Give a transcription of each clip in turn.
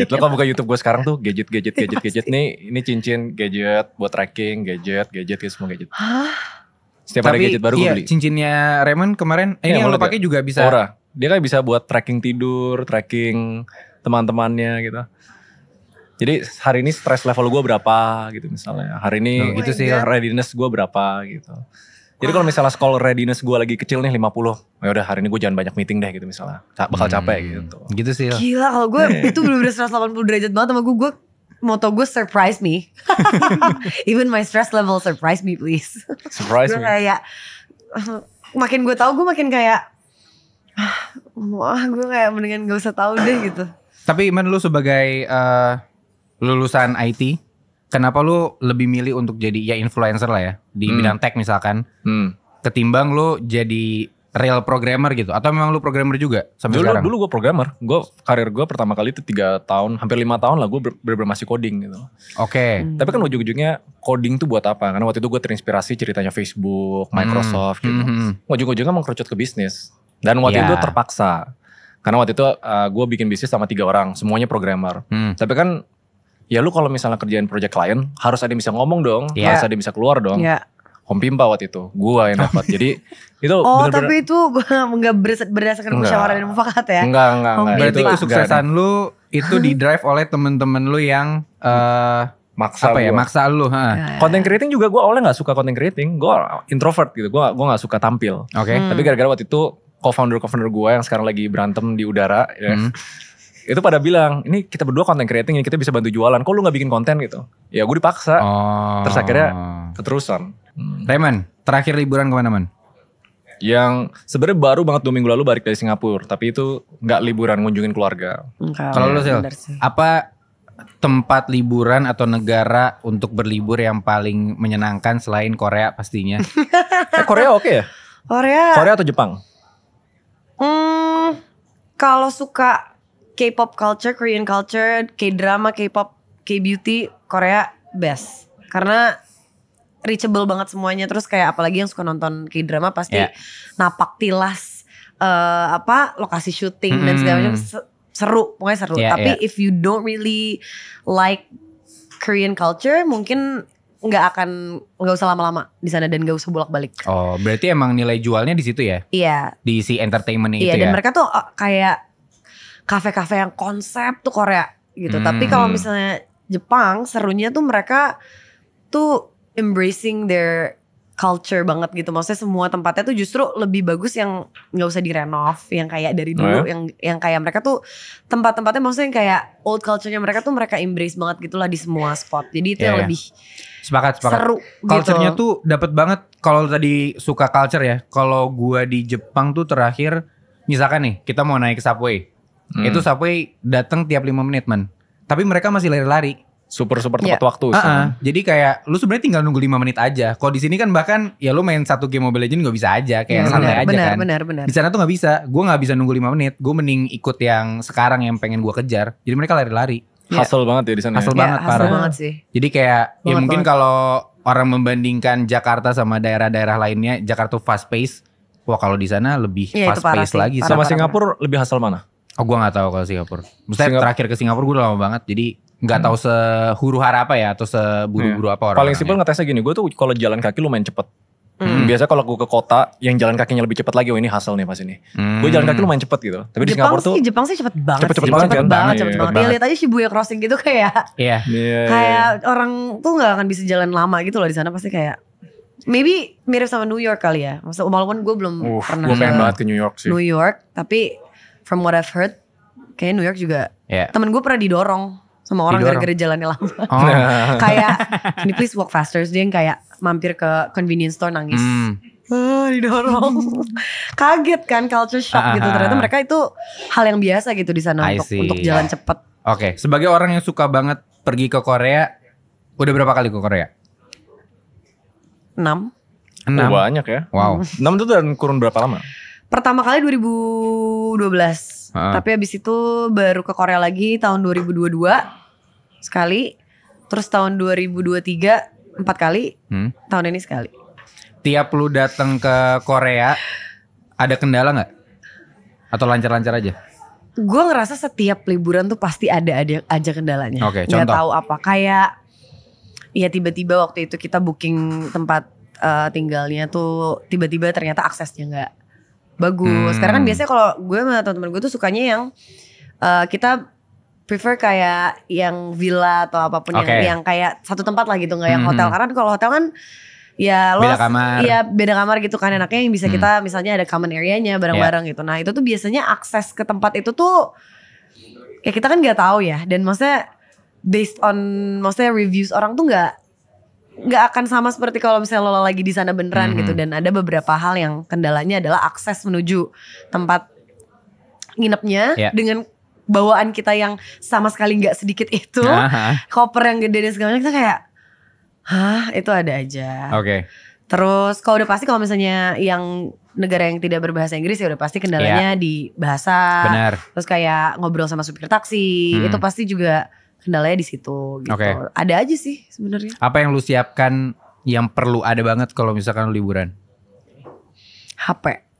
Lo kalau buka YouTube gue sekarang tuh gadget nih, ini cincin gadget buat tracking, gadget semua gadget. Setiap ada gadget baru gue beli. Cincinnya Raymond kemarin, ini yang lo pakai juga bisa. Aura. Dia kan bisa buat tracking tidur, tracking teman-temannya gitu. Jadi hari ini stress level gue berapa gitu misalnya. Hari ini gitu sih readiness gue berapa gitu. Jadi kalau misalnya scroll readiness gue lagi kecil nih 50, ya udah hari ini gue jangan banyak meeting deh gitu misalnya. Bakal capek gitu. Gitu sih. Gila kalau gue itu bener-bener 180 derajat banget sama gue moto gue surprise me. Even my stress level surprise me please. Surprise me. Gue kayak makin gue tahu gue makin kayak wah gue kayak mendingan gak usah tahu deh gitu. Tapi Iman lu sebagai lulusan IT, kenapa lu lebih milih untuk jadi ya influencer lah ya di bidang tech misalkan, ketimbang lu jadi real programmer gitu? Atau memang lu programmer juga sampai sekarang? Dulu gue programmer. Karir gue pertama kali itu 3 tahun, hampir 5 tahun lah gue bener-bener masih coding gitu. Oke. Tapi kan ujung-ujungnya coding tuh buat apa? Karena waktu itu gue terinspirasi ceritanya Facebook, Microsoft gitu. Ujung-ujungnya mengkerucut ke bisnis. Dan waktu itu terpaksa. Karena waktu itu gue bikin bisnis sama 3 orang, semuanya programmer. Tapi kan ya lu kalau misalnya kerjain project klien harus ada yang bisa ngomong dong, harus ada yang bisa keluar dong. Home Pimpa waktu itu, gue yang dapat. Jadi itu bener-bener. Tapi itu nggak berdasarkan musyawarah dan mufakat ya? Enggak. Berarti kesuksesan lu itu di drive oleh temen-temen lu yang maksa lu. Content creating juga gue awalnya nggak suka content creating, gue introvert gitu, gue nggak suka tampil. Tapi gara-gara waktu itu co-founder gue yang sekarang lagi berantem di udara ya. Itu pada bilang, ini kita berdua content creating, ini kita bisa bantu jualan. Kok lu gak bikin konten gitu? Ya gue dipaksa. Terus akhirnya keterusan. Raymond, terakhir liburan kemana man? Yang sebenarnya baru banget 2 minggu lalu balik dari Singapura. Tapi itu gak liburan, ngunjungin keluarga. Kalau lu Sil, apa tempat liburan atau negara untuk berlibur yang paling menyenangkan selain Korea pastinya? Korea oke ya? Korea atau Jepang? Kalau suka K-pop culture, Korean culture, K-drama, K-pop, K-beauty, Korea best. Karena reachable banget semuanya. Terus kayak apalagi yang suka nonton K-drama pasti napak tilas lokasi syuting dan segala macam seru, pokoknya seru. Tapi if you don't really like Korean culture, mungkin nggak usah lama-lama di sana dan nggak usah bolak-balik. Oh, berarti emang nilai jualnya di situ ya? Iya. Di si entertainment itu ya. Iya, dan mereka tuh kayak kafe-kafe yang konsep tuh Korea gitu. Tapi kalau misalnya Jepang, serunya tuh mereka tuh embracing their culture banget gitu. Maksudnya semua tempatnya tuh justru lebih bagus yang nggak usah direnov, yang kayak dari dulu, yang kayak mereka tuh tempat-tempatnya maksudnya yang kayak old culture-nya mereka tuh mereka embrace banget gitulah di semua spot. Jadi itu yang lebih sepakat. Seru culture-nya gitu. tuh dapat banget. Kalau tadi suka culture ya. Kalau gua di Jepang tuh terakhir, misalkan nih kita mau naik subway. Itu subway datang tiap 5 menit man. Tapi mereka masih lari-lari. Super tepat waktu. Jadi kayak lu sebenarnya tinggal nunggu 5 menit aja. Kalau di sini kan bahkan ya lu main satu game Mobile Legends gak bisa aja. Kayak santai aja kan. Benar. Di sana tuh gak bisa. Gue gak bisa nunggu 5 menit. Gue mending ikut yang sekarang yang pengen gue kejar. Jadi mereka lari-lari. Hustle banget ya di sana. Hustle banget parah. Hustle banget sih. Jadi kayak ya mungkin kalau orang membandingkan Jakarta sama daerah-daerah lainnya, Jakarta fast pace. Wah kalau di sana lebih fast pace lagi. Sama Singapura lebih hustle mana? Oh gue gak tahu kalau Singapura. Maksudnya terakhir ke Singapura gue udah lama banget. Jadi gak tahu sehuru hara apa ya. Atau seburu-buru apa orang. Paling simpel ngetesnya gini. Gue tuh kalau jalan kaki lumayan cepet. Biasanya kalau gue ke kota yang jalan kakinya lebih cepet lagi. Oh ini hustle nih pas ini. Gue jalan kaki lumayan cepet gitu. Tapi di Singapura tuh Jepang sih cepet banget. Cepet banget. Ya lihat aja Shibuya Crossing gitu kayak kayak orang tuh gak akan bisa jalan lama gitu loh di sana. Pasti kayak maybe mirip sama New York kali ya. Maksudnya walaupun gue belum pernah gue pengen banget ke New York sih. New York. Tapi from what I've heard, kayak New York juga. Temen gue pernah didorong sama orang gara-gara jalannya lama. Kayak, can you please walk faster? Dia yang kayak mampir ke convenience store nangis. Didorong. Kaget kan, culture shock gitu. Ternyata mereka itu hal yang biasa gitu di sana untuk jalan cepet. Oke, sebagai orang yang suka banget pergi ke Korea, udah berapa kali ke Korea? 6. Banyak ya. Wow. 6 itu dalam kurun berapa lama? Pertama kali 2012. Tapi habis itu baru ke Korea lagi tahun 2022 sekali. Terus tahun 2023 4 kali. Tahun ini sekali. Tiap lu datang ke Korea ada kendala gak? Atau lancar-lancar aja? Gue ngerasa setiap liburan tuh pasti ada aja kendalanya. Oke, Nggak contoh. tahu apa, kayak ya tiba-tiba waktu itu kita booking tempat tinggalnya tuh tiba-tiba ternyata aksesnya nggak bagus. Karena kan biasanya kalau gue sama teman-teman gue tuh sukanya yang kita prefer kayak yang villa atau apapun yang kayak satu tempat lah gitu, nggak yang hotel. Karena kalau hotel kan ya lo beda kamar. Iya beda kamar gitu kan, enaknya yang bisa kita misalnya ada common area-nya bareng-bareng gitu. Nah itu tuh biasanya akses ke tempat itu tuh ya kita kan nggak tahu ya, dan maksudnya based on maksudnya reviews orang tuh nggak akan sama seperti kalau misalnya lo lagi di sana beneran gitu. Dan ada beberapa hal yang kendalanya adalah akses menuju tempat nginepnya dengan bawaan kita yang sama sekali nggak sedikit itu, koper yang gede dan segalanya, kita kayak itu ada aja. Terus kalau udah pasti kalau misalnya yang negara yang tidak berbahasa Inggris ya udah pasti kendalanya di bahasa. Benar. Terus kayak ngobrol sama supir taksi itu pasti juga kendalanya di situ gitu. Ada aja sih sebenarnya. Apa yang lu siapkan yang perlu ada banget kalau misalkan lu liburan? HP.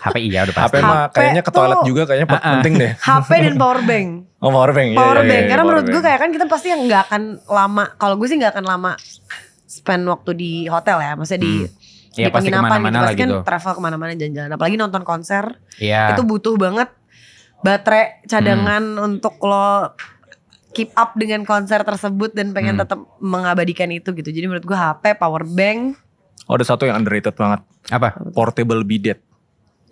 HP iya udah pasti. HP mah kayaknya ke toilet juga kayaknya penting deh. HP dan power bank. Oh power bank. Power bank. Karena menurut gue kayak kan kita pasti nggak akan lama. Kalau gue sih nggak akan lama spend waktu di hotel ya. Maksudnya di penginapan gitu. Pasti kan travel kemana-mana jalan-jalan. Apalagi nonton konser. Itu butuh banget baterai cadangan untuk lo keep up dengan konser tersebut dan pengen tetap mengabadikan itu gitu. Jadi menurut gue HP, power bank. Oh ada satu yang underrated banget. Apa? Portable bidet.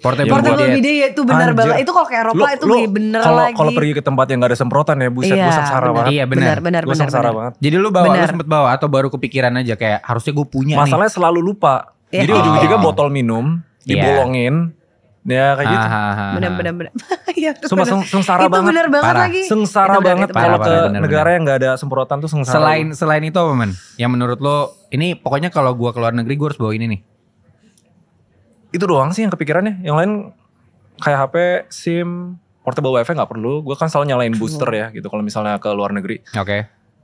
Portable bidet ya itu benar banget. Itu kalau ke Eropa itu bener lagi. Kalau pergi ke tempat yang gak ada semprotan ya buset gue sengsara banget. Iya benar. Gue sengsara banget. Jadi lu sempet bawa atau baru kepikiran aja kayak harusnya gue punya Masalahnya selalu lupa. Jadi ujung-ujungnya botol minum dibolongin. Ya kayak gitu. Bener-bener. Sumpah sengsara banget. Itu bener banget lagi. Sengsara banget kalau ke negara yang gak ada semprotan tuh sengsara. Selain itu apa man? Yang menurut lo ini pokoknya kalau gue keluar negeri gue harus bawa ini nih. Itu doang sih yang kepikirannya. Yang lain kayak HP, SIM, portable wifi gak perlu. Gue kan selalu nyalain booster ya gitu kalau misalnya ke luar negeri.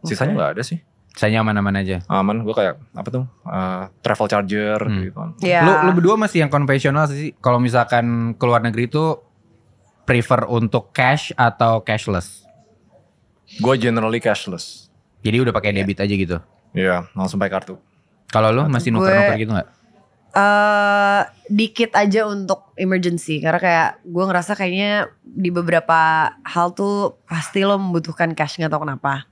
Sisanya gak ada sih. Sisanya aman-aman aja. Aman, gue kayak apa tuh travel charger gitu kan. Lu berdua masih yang konvensional sih. Kalau misalkan ke luar negeri itu prefer untuk cash atau cashless? Gue generally cashless. Jadi udah pakai debit aja gitu? Iya, langsung pakai kartu. Kalau lu masih nuker-nuker gitu gak? Dikit aja untuk emergency. Karena kayak gue ngerasa kayaknya di beberapa hal tuh pasti lo membutuhkan cash, gak tau kenapa.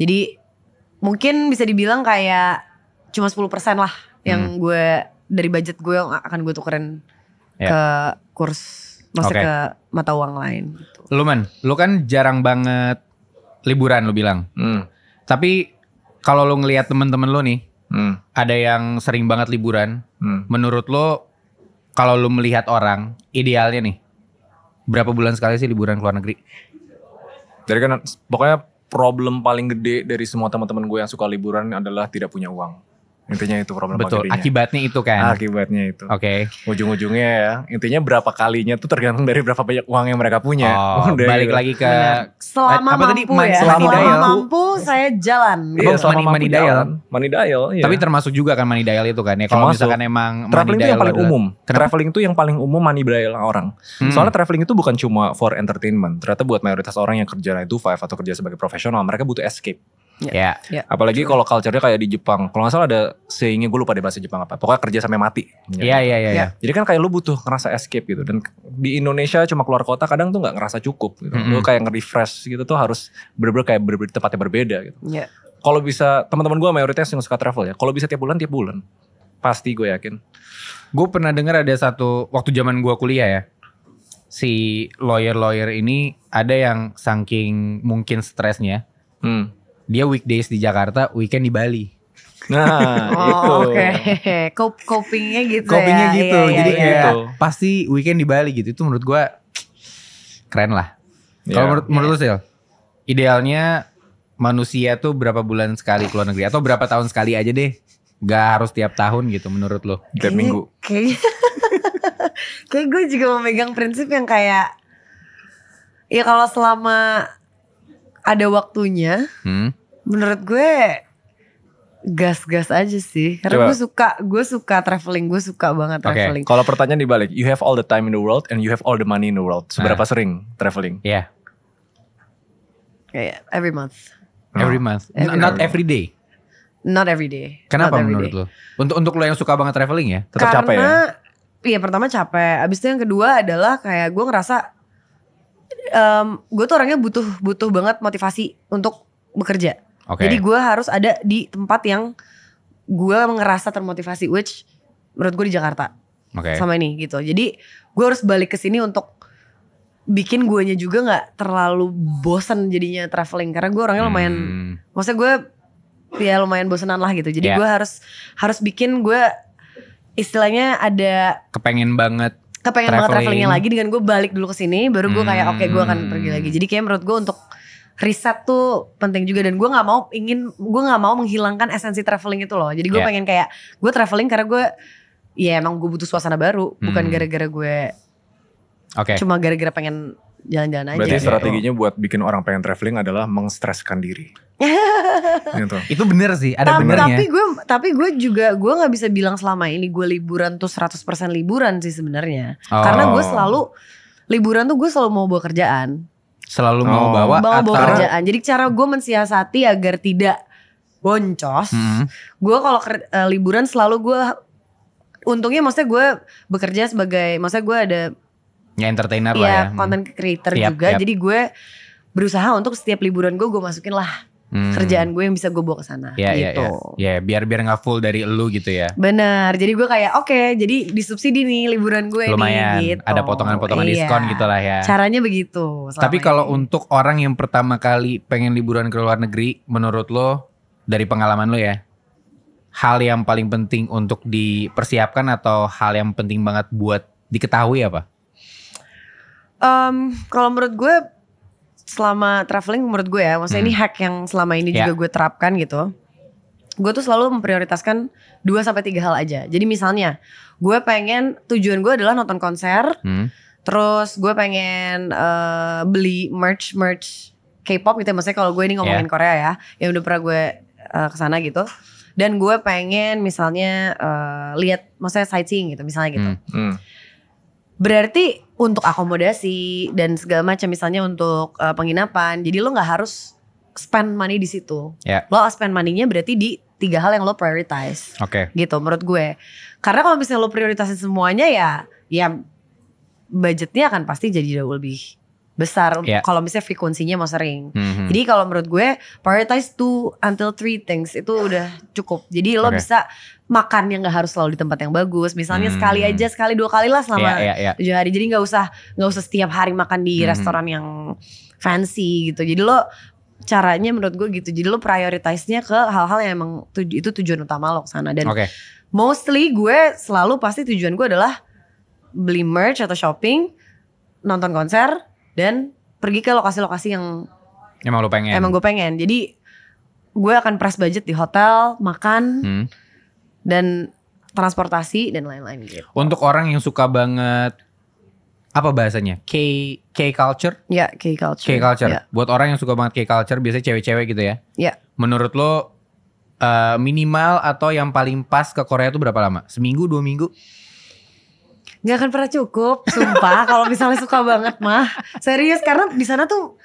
Jadi mungkin bisa dibilang kayak cuma 10% lah yang gue dari budget gue yang akan gue tukerin ke kurs, maksudnya ke mata uang lain gitu. Lu kan jarang banget liburan lu bilang. Tapi kalau lu ngelihat temen-temen lu nih, ada yang sering banget liburan. Menurut lu kalau lu melihat orang idealnya nih berapa bulan sekali sih liburan ke luar negeri? Jadi kan pokoknya problem paling gede dari semua teman-teman gue yang suka liburan adalah tidak punya uang. Intinya itu problem paling gedenya. Akibatnya itu kan. Akibatnya itu. Ujung-ujungnya ya, intinya berapa kalinya tuh tergantung dari berapa banyak uang yang mereka punya. Balik lagi ke selama apa mampu tadi? ya. Selama mampu saya jalan. Iya, selama money dial. Money dial, iya. Tapi termasuk juga kan money dial itu kan ya. Kalau misalkan emang traveling itu yang paling umum. Kenapa? Traveling itu yang paling umum money dial orang. Soalnya traveling itu bukan cuma for entertainment. Ternyata buat mayoritas orang yang kerja 9 to 5 atau kerja sebagai profesional, mereka butuh escape. Apalagi kalau culture-nya kayak di Jepang. Kalau gak salah ada saying-nya, gue lupa deh bahasa Jepang apa. Pokoknya kerja sampai mati. Iya. Jadi kan kayak lu butuh ngerasa escape gitu. Dan di Indonesia cuma keluar kota kadang tuh gak ngerasa cukup gitu. Lu kayak nge-refresh gitu tuh harus bener-bener kayak tempatnya berbeda gitu. Kalau bisa, teman-teman gue mayoritas yang suka travel ya, kalau bisa tiap bulan pasti gue yakin. Gue pernah dengar ada satu, waktu zaman gue kuliah ya, si lawyer ini ada yang saking mungkin stresnya, dia weekdays di Jakarta, weekend di Bali. Nah, itu. Copingnya gitu. Copingnya ya. gitu. Jadi iya. kayak pasti weekend di Bali gitu. Itu menurut gue keren lah. Kalau menurut lu Sil, idealnya manusia tuh berapa bulan sekali keluar negeri atau berapa tahun sekali aja deh? Gak harus tiap tahun gitu menurut lu? Tiap minggu. Kayak gue juga memegang prinsip yang kayak, ya kalau selama ada waktunya, menurut gue gas-gas aja sih. Karena gue suka traveling, gue suka banget traveling. Kalau pertanyaan dibalik, you have all the time in the world and you have all the money in the world. Seberapa sering traveling? Iya. Kayak every month. Every month. Not every day. Not every day. Kenapa menurut lo? Untuk lo yang suka banget traveling ya? Tetap capek ya? Iya, pertama capek. Abis itu yang kedua adalah kayak gue ngerasa gue tuh orangnya butuh banget motivasi untuk bekerja. Jadi gue harus ada di tempat yang gue ngerasa termotivasi, which menurut gue di Jakarta sama ini gitu. Jadi gue harus balik ke sini untuk bikin guanya juga nggak terlalu bosan jadinya traveling, karena gue orangnya lumayan, maksudnya gue ya lumayan bosenan lah gitu. Jadi gue harus bikin gue istilahnya ada kepengen banget travelingnya lagi, dengan gue balik dulu ke sini baru gue kayak oke, gue akan pergi lagi. Jadi kayak menurut gue untuk riset tuh penting juga, dan gue nggak mau menghilangkan esensi traveling itu loh. Jadi gue pengen kayak gue traveling karena gue ya emang gue butuh suasana baru, bukan gara-gara gue cuma gara-gara pengen jalan-jalan aja. Berarti strateginya buat bikin orang pengen traveling adalah mengstreskan diri. Gitu. Itu bener sih, ada benernya. Tapi gue juga gue nggak bisa bilang selama ini gue liburan tuh 100% liburan sih sebenarnya. Karena gue selalu liburan tuh gue selalu mau bawa kerjaan. Selalu mau bawa kerjaan. Jadi cara gue mensiasati agar tidak boncos. Gue kalau liburan selalu gue, untungnya maksudnya gue bekerja sebagai, maksudnya gue ada entertainer lah ya, content creator juga. Jadi gue berusaha untuk setiap liburan gue masukin lah kerjaan gue yang bisa gue bawa ke sana gitu. Ya, biar nggak full dari elu gitu ya. Benar. Jadi gue kayak jadi disubsidi nih liburan gue. Lumayan, nih gitu. Ada potongan-potongan diskon gitu lah ya. Caranya begitu. Tapi kalau untuk orang yang pertama kali pengen liburan ke luar negeri, menurut lo dari pengalaman lo ya, hal yang paling penting untuk dipersiapkan atau hal yang penting banget buat diketahui apa? Kalau menurut gue selama traveling, menurut gue ya, maksudnya ini hack yang selama ini juga gue terapkan gitu. Gue tuh selalu memprioritaskan 2-3 hal aja. Jadi misalnya gue pengen, tujuan gue adalah nonton konser, terus gue pengen beli merch K-pop gitu. Maksudnya kalau gue ini ngomongin Korea ya, yang udah pernah gue kesana gitu. Dan gue pengen misalnya lihat, maksudnya sightseeing gitu misalnya gitu. Berarti untuk akomodasi dan segala macam, misalnya untuk penginapan, jadi lo nggak harus spend money di situ. Lo spend money-nya berarti di 3 hal yang lo prioritize. Gitu menurut gue. Karena kalau misalnya lo prioritasin semuanya ya budgetnya akan pasti jadi jauh lebih besar kalau misalnya frekuensinya mau sering. Jadi kalau menurut gue prioritize 2 until 3 things itu udah cukup. Jadi lo bisa makan yang gak harus selalu di tempat yang bagus. Misalnya sekali 2 kali lah selama 7 hari. Jadi gak usah setiap hari makan di restoran yang fancy gitu. Jadi lo caranya menurut gue gitu. Jadi lo prioritize-nya ke hal-hal yang emang itu tujuan utama lo kesana. Dan mostly gue selalu pasti tujuan gue adalah beli merch atau shopping, nonton konser, dan pergi ke lokasi-lokasi yang emang gue pengen. Jadi gue akan press budget di hotel, makan, dan transportasi dan lain-lain gitu. Untuk orang yang suka banget, apa bahasanya? K-culture? Ya, K-culture. K-culture. Ya. Buat orang yang suka banget K-culture, biasanya cewek-cewek gitu ya? Ya. Menurut lo minimal atau yang paling pas ke Korea itu berapa lama? Seminggu, 2 minggu? Gak akan pernah cukup, sumpah. Kalau misalnya suka banget mah, serius, karena di sana tuh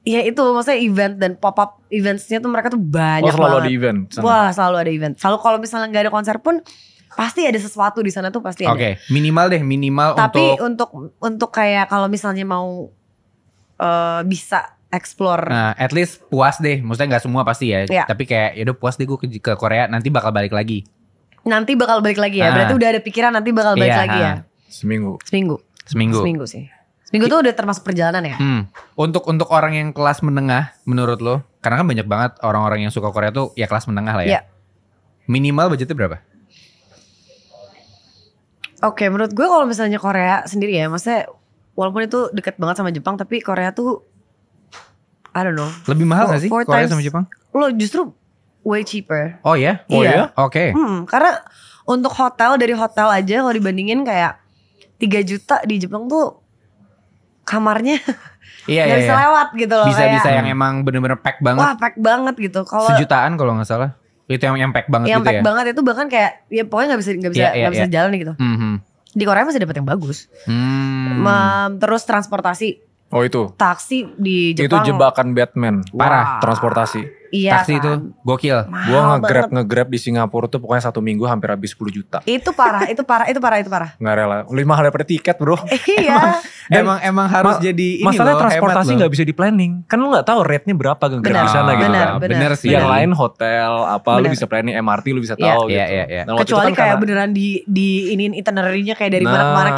ya itu, maksudnya event dan pop-up eventsnya tuh mereka tuh banyak banget. Selalu ada event sana. Wah, selalu ada event. Selalu kalau misalnya nggak ada konser pun pasti ada sesuatu di sana tuh, pasti ada. Minimal Tapi untuk kayak kalau misalnya mau bisa explore. Nah, at least puas deh. Maksudnya nggak semua pasti ya. Tapi kayak yaudah puas deh gue ke Korea, nanti bakal balik lagi. Ya. Berarti udah ada pikiran nanti bakal balik lagi ya. Seminggu sih. Seminggu tuh udah termasuk perjalanan ya. Untuk orang yang kelas menengah menurut lo, karena kan banyak banget orang-orang yang suka Korea tuh ya kelas menengah lah ya. Minimal budgetnya berapa? Menurut gue kalau misalnya Korea sendiri ya, maksudnya walaupun itu deket banget sama Jepang, tapi Korea tuh I don't know. Lebih mahal gak sih Korea sama Jepang? Lo justru way cheaper. Oh ya? Iya. Oke. Karena untuk dari hotel aja kalau dibandingin kayak 3 juta di Jepang tuh kamarnya gak bisa lewat gitu loh. Bisa yang emang bener-bener pack banget. Wah, pack banget gitu. Kalau 1 jutaan kalau gak salah. Itu yang pack banget yang gitu pack ya. banget itu bahkan kayak ya pokoknya nggak bisa jalan gitu. Di Korea masih dapat yang bagus. Terus transportasi. Oh itu. Taksi di Jepang. Itu jebakan Batman. Parah. Transportasi. Iya Taksi kan? itu gokil. Gua nge-grab di Singapura tuh pokoknya 1 minggu hampir habis 10 juta. Itu parah. Nggak rela. 5 kali daripada tiket bro. Iya. Emang harus jadi ini masalahnya loh, transportasi hebat nggak bisa di planning. Kan lu nggak tahu rate-nya berapa nge-grab di sana gitu kan. Bener sih. Yang lain hotel apa lu bisa planning, MRT lu bisa tahu gitu. Iya. Nah, waktu Kecuali itu kan kayak beneran di iniin itinerary-nya kayak dari mana ke mana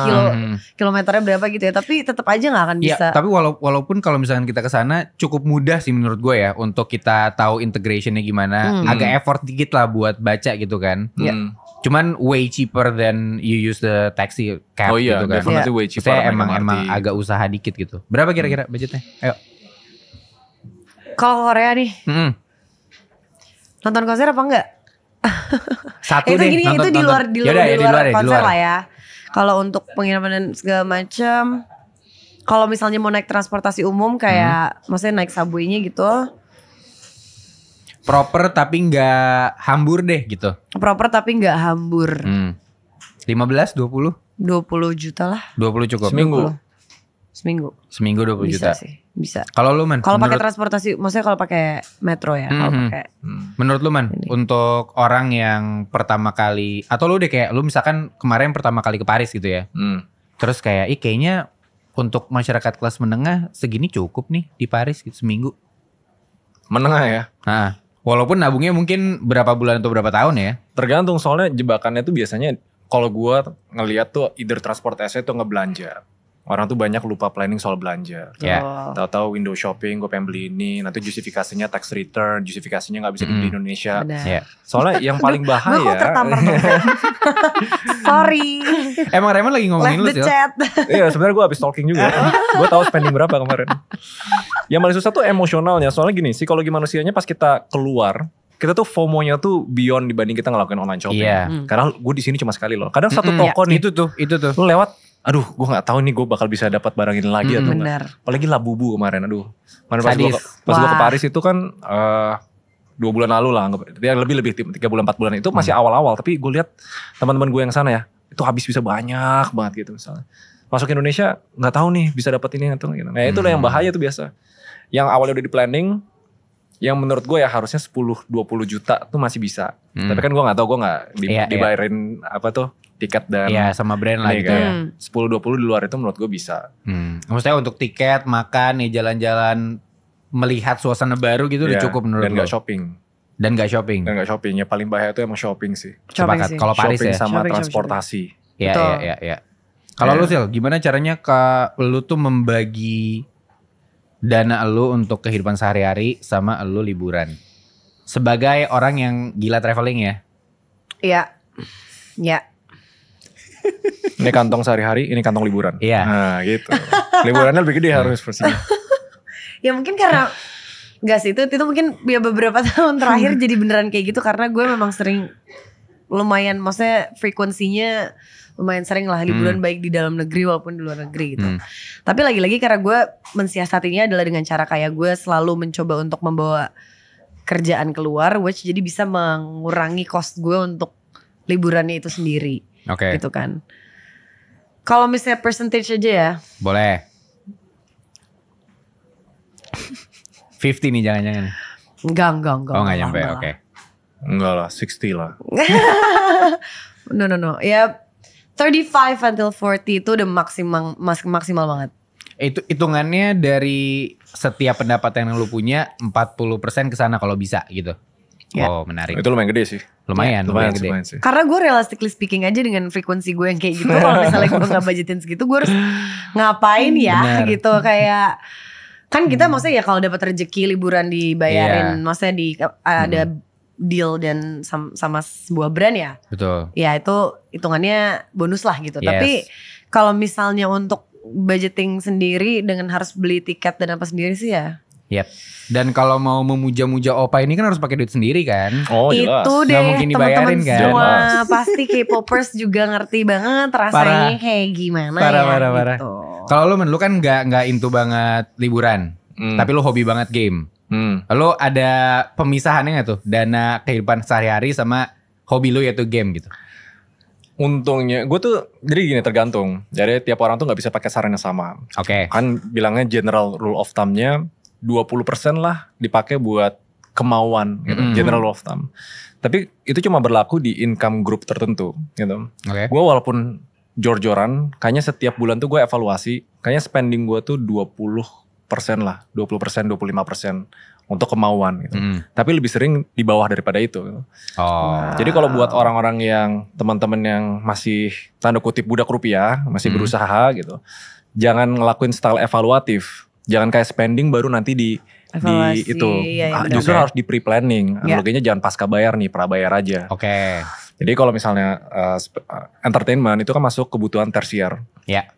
kilometernya berapa gitu ya. Tapi tetap aja nggak akan bisa. Ya, tapi walaupun kalau misalkan kita ke sana cukup mudah sih menurut gue ya untuk kita tahu integrationnya gimana. Agak effort dikit lah buat baca gitu kan. Cuman way cheaper than you use the taxi cab gitu kan. Definitely way cheaper. Saya emang agak usaha dikit gitu. Berapa kira-kira budgetnya? Ayo. Kalau Korea nih, nonton konser apa enggak? Satu itu deh. gini, itu di luar konser lah ya. Kalau untuk penginapan dan segala macam, kalau misalnya mau naik transportasi umum kayak, maksudnya naik subway-nya gitu. Proper tapi nggak hambur deh gitu. Proper tapi nggak hambur. 15, 20? 20 juta lah. 20 cukup. Seminggu 20 bisa juta. sih, bisa. Kalau lu Man? Kalau pakai transportasi, maksudnya kalau pakai metro ya, kalau pakai. Menurut lu Man, untuk orang yang pertama kali atau lu deh kayak lu misalkan kemarin pertama kali ke Paris gitu ya. Terus kayak kayaknya untuk masyarakat kelas menengah segini cukup nih di Paris gitu seminggu. Menengah ya. Nah, walaupun nabungnya mungkin berapa bulan atau berapa tahun ya. Tergantung, soalnya jebakannya tuh biasanya kalau gue ngelihat tuh either transportasi atau ngebelanja. Orang tuh banyak lupa planning soal belanja. Tahu-tahu window shopping, gue pengen beli ini, nanti justifikasinya tax return, justifikasinya nggak bisa dibeli di Indonesia. Soalnya yang paling bahaya. Gue kok tertampar Sorry. Emang Raymond lagi ngomongin lu sih? Iya, sebenarnya gue habis talking juga. Gue tahu spending berapa kemarin. Yang paling susah tuh emosionalnya. Soalnya gini, psikologi manusianya pas kita keluar, kita tuh FOMO-nya tuh beyond dibanding kita ngelakuin online shopping. Karena gue di sini cuma sekali loh. Kadang satu toko nih. Itu tuh. Lu lewat, aduh gue gak tahu nih gue bakal bisa dapat barang ini lagi atau enggak. Apalagi Labubu kemarin, aduh. Kemarin pas gue ke Paris itu kan 2 bulan lalu lah. Lebih 3 bulan 4 bulan itu masih awal-awal. Tapi gue lihat teman-teman gue yang sana ya, itu habis bisa banyak banget gitu misalnya. Masuk ke Indonesia gak tahu nih bisa dapat ini atau gitu. Nah itulah yang bahaya tuh biasa. Yang awalnya udah di planning, yang menurut gue ya harusnya 10-20 juta tuh masih bisa. Tapi kan gue gak tahu, gue gak dibayarin apa tuh tiket dan sama brand lah gitu ya. 10-20 di luar itu menurut gue bisa. Maksudnya untuk tiket, makan, jalan-jalan, melihat suasana baru gitu udah cukup menurut dan lo. Dan gak shopping. Ya paling bahaya itu emang shopping sih. Kalau Paris shopping ya. sama transportasi. Iya. Kalau lu Sil, gimana caranya lu tuh membagi dana lu untuk kehidupan sehari-hari sama lu liburan? Sebagai orang yang gila traveling ya. Iya. Ini kantong sehari-hari, ini kantong liburan. Iya. Nah gitu. Liburannya lebih gede harus versinya. Ya mungkin karena enggak sih, itu mungkin ya beberapa tahun terakhir jadi beneran kayak gitu. Karena gue memang sering lumayan, maksudnya frekuensinya lumayan sering lah liburan baik di dalam negeri maupun di luar negeri gitu. Tapi lagi-lagi karena gue mensiasatinya adalah dengan cara kayak gue selalu mencoba untuk membawa kerjaan keluar, which jadi bisa mengurangi cost gue untuk liburannya itu sendiri. Gitu kan. Kalau misalnya percentage aja ya. Boleh. 50 nih jangan-jangan. Enggak. Oh enggak nyampe, oke. Enggak lah, 60 lah. No. Ya 35 until 40 itu udah maksimal banget. Itu hitungannya dari setiap pendapatan yang lu punya 40% ke sana kalau bisa gitu. Oh menarik. Itu lumayan gede sih. Lumayan gede. Sih. Karena gue realistically speaking aja dengan frekuensi gue yang kayak gitu. Kalau misalnya gue gak budgetin segitu, gue harus ngapain ya gitu. Kayak kan kita maksudnya ya kalau dapat rezeki liburan dibayarin, maksudnya ada deal dan sama sebuah brand ya. Betul. Ya itu hitungannya bonus lah gitu. Tapi kalau misalnya untuk budgeting sendiri dengan harus beli tiket dan apa sendiri sih ya. Dan kalau mau memuja-muja Opa ini kan harus pakai duit sendiri kan. Oh jelas. Itu deh teman-teman kan? semua pasti K-popers juga ngerti banget rasanya kayak gimana parah. gitu. Kalau lu kan nggak into banget liburan, tapi lu hobi banget game. Lo ada pemisahannya gak tuh? Dana kehidupan sehari-hari sama hobi lo yaitu game gitu. Untungnya gue tuh jadi gini, tergantung. Jadi tiap orang tuh gak bisa pakai saran yang sama. Oke. Kan bilangnya general rule of thumb-nya 20% lah dipakai buat kemauan gitu. General rule of thumb. Tapi itu cuma berlaku di income group tertentu gitu. Oke. Gue walaupun jor-joran, kayaknya setiap bulan tuh gue evaluasi, kayaknya spending gue tuh 20% lah, 20%, 25% untuk kemauan gitu. Tapi lebih sering di bawah daripada itu. Gitu. Jadi kalau buat orang-orang yang teman-teman yang masih tanda kutip budak rupiah, masih berusaha gitu, jangan ngelakuin style evaluatif. Jangan kayak spending baru nanti di itu. Justru harus di pre-planning. Analoginya jangan pasca bayar nih, prabayar aja. Oke. Jadi kalau misalnya entertainment itu kan masuk kebutuhan tersier.